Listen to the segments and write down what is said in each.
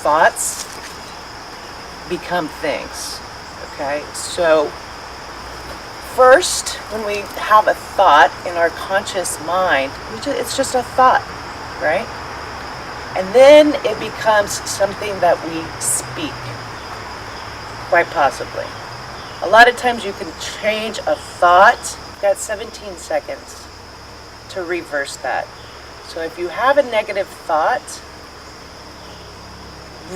thoughts become things. Okay, so first, when we have a thought in our conscious mind, it's just a thought, right? And then it becomes something that we speak, quite possibly. A lot of times you can change a thought. You've got 17 seconds to reverse that. So if you have a negative thought,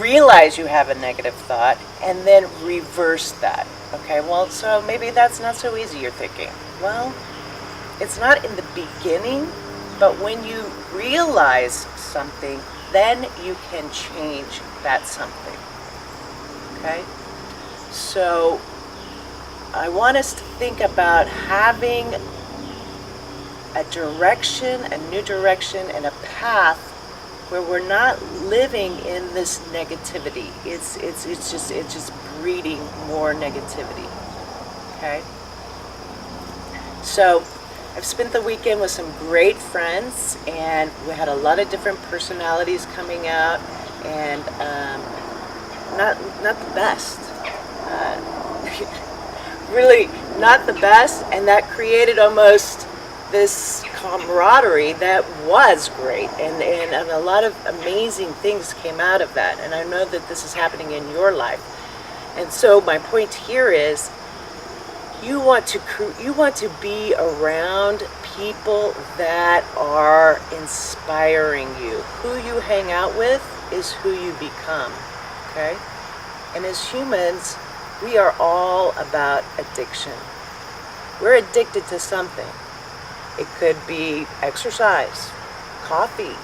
realize you have a negative thought and then reverse that. Okay, well, so maybe that's not so easy, you're thinking. Well, it's not in the beginning, but when you realize something, then you can change that something. Okay, so I want us to think about having a direction, a new direction, and a path where we're not living in this negativity. It's just breeding more negativity. Okay? So I've spent the weekend with some great friends, and we had a lot of different personalities coming out, and not the best. Really not the best, and that created almost this camaraderie that was great, and a lot of amazing things came out of that, and I know that this is happening in your life. And so my point here is you want to be around people that are inspiring you. Who you hang out with is who you become. Okay? And as humans, we are all about addiction. We're addicted to something. It could be exercise, coffee,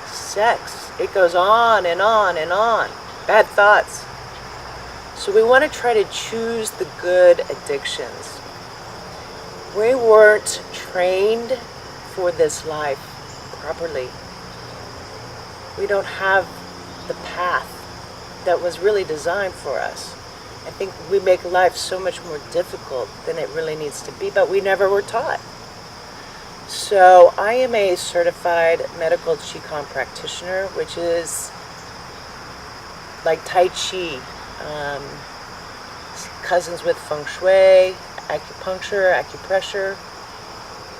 sex. It goes on and on and on. Bad thoughts. So we want to try to choose the good addictions. We weren't trained for this life properly. We don't have the path that was really designed for us. I think we make life so much more difficult than it really needs to be, but we never were taught. So I am a certified medical Qigong practitioner, which is like Tai Chi, cousins with Feng Shui, acupuncture, acupressure,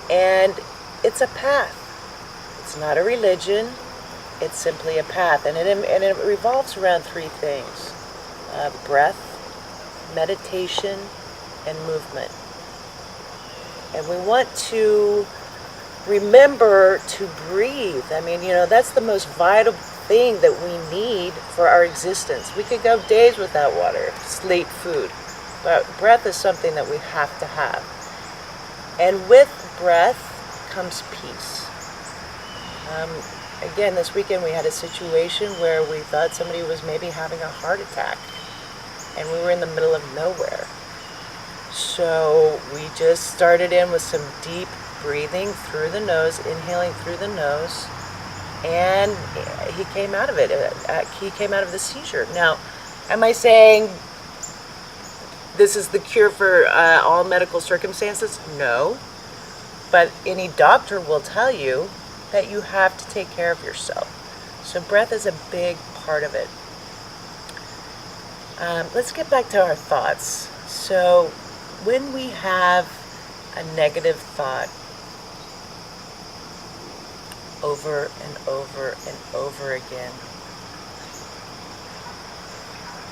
and it's a path. It's not a religion, it's simply a path, and it revolves around three things: breath, meditation, and movement. And we want to remember to breathe. I mean, that's the most vital thing that we need for our existence. We could go days without water, sleep, food, but breath is something that we have to have. And with breath comes peace. Again, this weekend we had a situation where we thought somebody was maybe having a heart attack, and we were in the middle of nowhere. So we just started in with some deep breathing through the nose, inhaling through the nose, and he came out of it. He came out of the seizure. Now, am I saying this is the cure for all medical circumstances? No. But any doctor will tell you that you have to take care of yourself. So breath is a big part of it. Let's get back to our thoughts. So when we have a negative thought over and over and over again,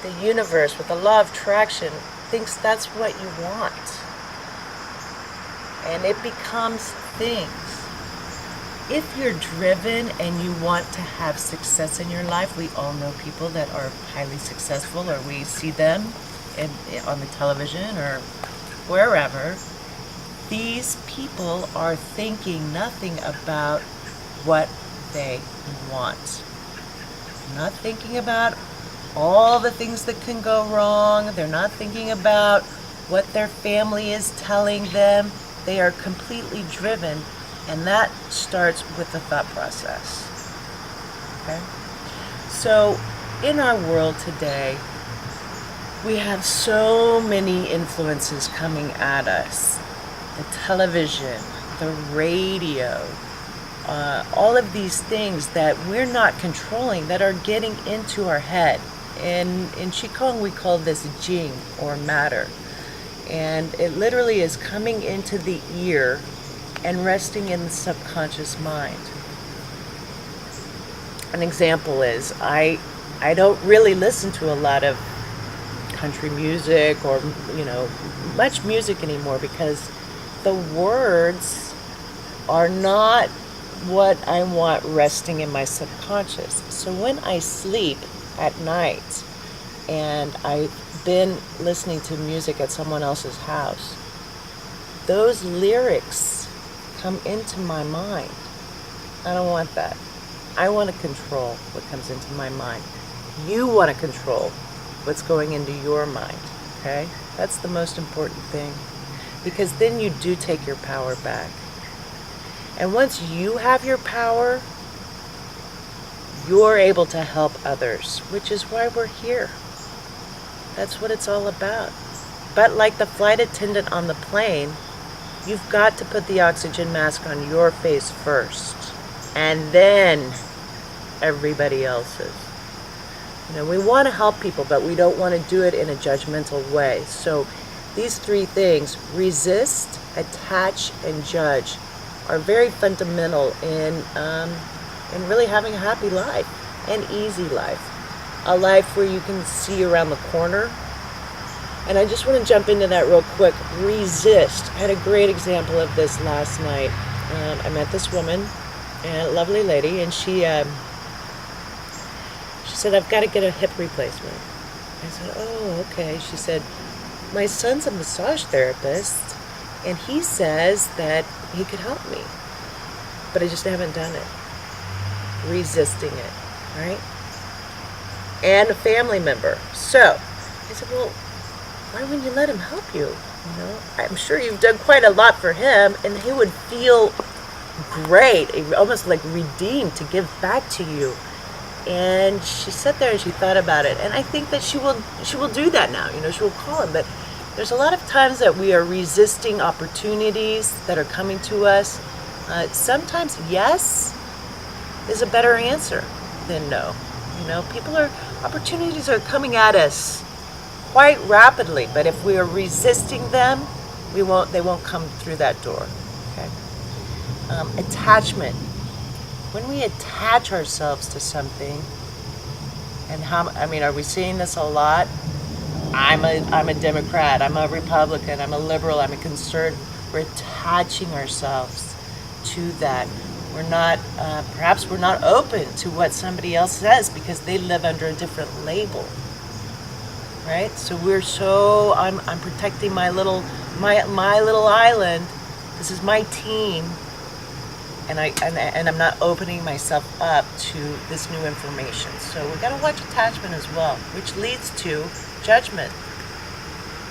the universe, with the law of attraction, thinks that's what you want. And it becomes things. If you're driven and you want to have success in your life, we all know people that are highly successful, or we see them on the television or wherever. These people are thinking nothing about what they want. Not thinking about all the things that can go wrong. They're not thinking about what their family is telling them. They are completely driven, and that starts with the thought process. Okay? So in our world today, we have so many influences coming at us. The television, the radio, all of these things that we're not controlling that are getting into our head. And in Qigong, we call this Jing, or matter. And it literally is coming into the ear and resting in the subconscious mind. An example is I don't really listen to a lot of country music or much music anymore, because the words are not what I want resting in my subconscious. So when I sleep at night and I've been listening to music at someone else's house, those lyrics come into my mind. I don't want that. I want to control what comes into my mind. You want to control what's going into your mind, okay? That's the most important thing, because then you do take your power back. And once you have your power, you're able to help others, which is why we're here. That's what it's all about. But like the flight attendant on the plane, you've got to put the oxygen mask on your face first, and then everybody else's. We want to help people, but we don't want to do it in a judgmental way. So these three things, resist, attach, and judge, are very fundamental in really having a happy life, an easy life, a life where you can see around the corner. And I just want to jump into that real quick. Resist. I had a great example of this last night. I met this woman, a lovely lady, and she said, I've got to get a hip replacement. I said, oh, okay. She said, my son's a massage therapist, and he says that he could help me, but I just haven't done it. Resisting it, right? And a family member. So I said, well, why wouldn't you let him help you? I'm sure you've done quite a lot for him, and he would feel great, almost like redeemed, to give back to you. And she sat there and she thought about it, and I think that she will do that now. She will call him. But there's a lot of times that we are resisting opportunities that are coming to us. Sometimes yes is a better answer than no. Opportunities are coming at us quite rapidly, but if we are resisting them, they won't come through that door. Okay. Attachment. When we attach ourselves to something, and are we seeing this a lot? I'm a Democrat, I'm a Republican, I'm a liberal, I'm a conservative. We're attaching ourselves to that. Perhaps we're not open to what somebody else says because they live under a different label, right? So I'm protecting my little island. This is my team. And I'm not opening myself up to this new information. So we've got to watch attachment as well, which leads to judgment.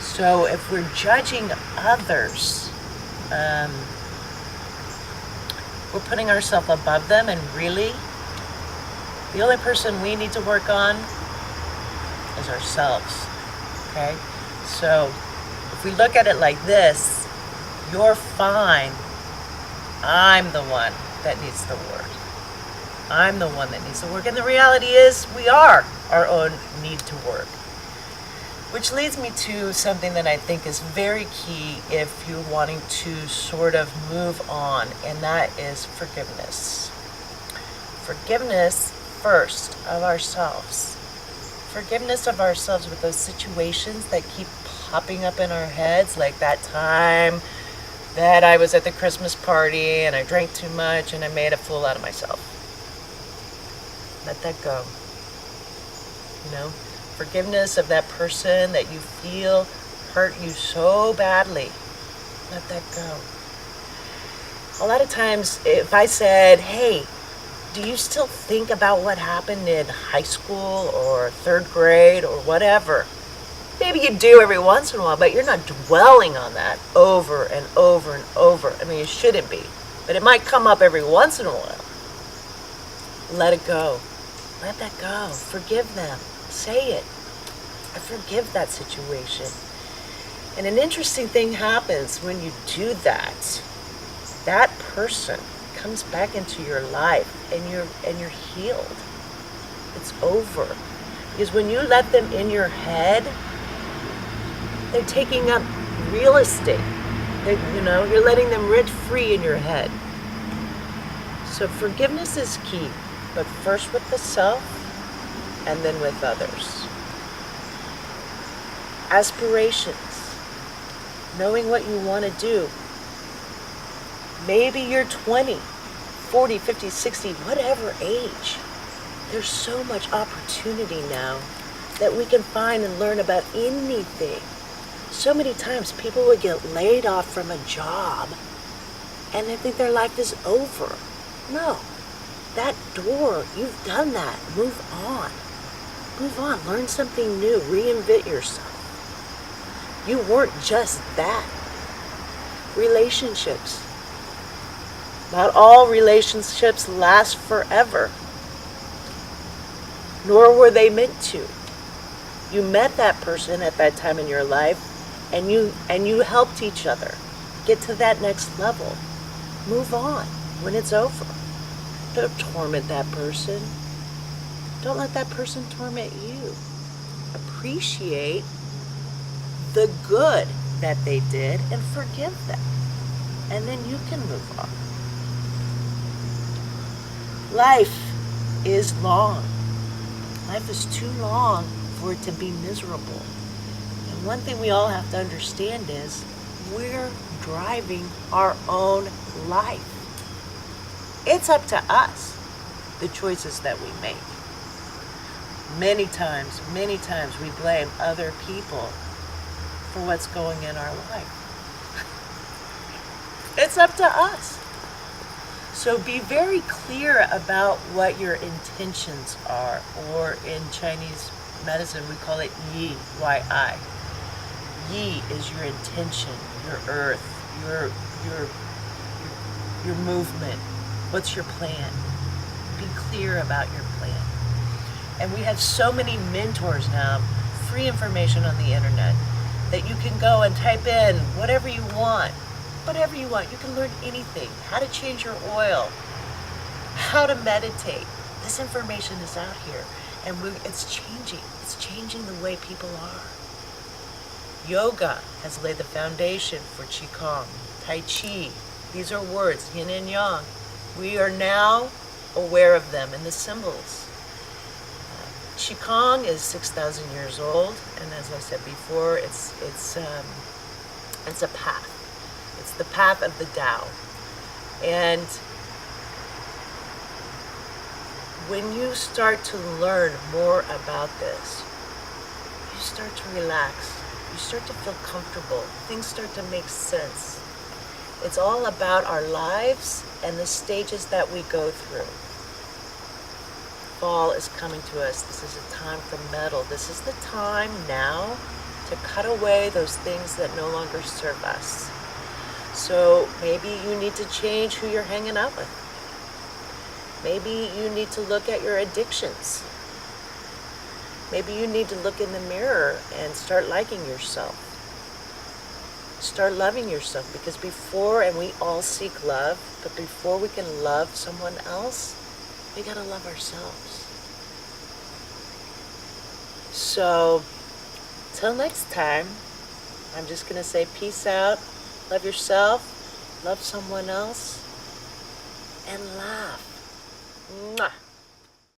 So if we're judging others, we're putting ourselves above them, and really, the only person we need to work on is ourselves. Okay? So if we look at it like this, you're fine. I'm the one that needs the work. I'm the one that needs the work. And the reality is, we are our own need to work. Which leads me to something that I think is very key if you're wanting to sort of move on, and that is forgiveness. Forgiveness first of ourselves. Forgiveness of ourselves with those situations that keep popping up in our heads, like that time that I was at the Christmas party and I drank too much and I made a fool out of myself. Let that go. Forgiveness of that person that you feel hurt you so badly. Let that go. A lot of times, if I said, hey, do you still think about what happened in high school or third grade or whatever? Maybe you do every once in a while, but you're not dwelling on that over and over and over. You shouldn't be. But it might come up every once in a while. Let it go. Let that go. Forgive them. Say it. I forgive that situation. And an interesting thing happens when you do that. That person comes back into your life, and you're healed. It's over. Because when you let them in your head, they're taking up real estate. You're letting them rent free in your head. So forgiveness is key, but first with the self and then with others. Aspirations, knowing what you want to do. Maybe you're 20, 40, 50, 60, whatever age. There's so much opportunity now that we can find and learn about anything. So many times people would get laid off from a job and they think their life is over. No, that door, you've done that. Move on. Move on. Learn something new. Reinvent yourself. You weren't just that. Relationships. Not all relationships last forever. Nor were they meant to. You met that person at that time in your life, and you helped each other get to that next level. Move on when it's over. Don't torment that person. Don't let that person torment you. Appreciate the good that they did and forgive them. And then you can move on. Life is long. Life is too long for it to be miserable. And one thing we all have to understand is we're driving our own life. It's up to us, the choices that we make. Many times we blame other people for what's going in our life. It's up to us. So be very clear about what your intentions are, or in Chinese medicine we call it yi, Y-I. Yi is your intention, your earth, your movement. What's your plan? Be clear about your plan. And we have so many mentors now, free information on the internet, that you can go and type in whatever you want. Whatever you want. You can learn anything. How to change your oil. How to meditate. This information is out here. And it's changing. It's changing the way people are. Yoga has laid the foundation for Qigong. Tai Chi. These are words, yin and yang. We are now aware of them and the symbols. Qigong is 6,000 years old. And as I said before, it's a path. It's the path of the Tao. And when you start to learn more about this, you start to relax. You start to feel comfortable. Things start to make sense. It's all about our lives and the stages that we go through. Fall is coming to us. This is a time for metal. This is the time now to cut away those things that no longer serve us. So maybe you need to change who you're hanging out with. Maybe you need to look at your addictions. Maybe you need to look in the mirror and start liking yourself. Start loving yourself, because and we all seek love, but before we can love someone else, we gotta love ourselves. So, till next time, I'm just gonna say peace out. Love yourself, love someone else, and laugh. Mwah.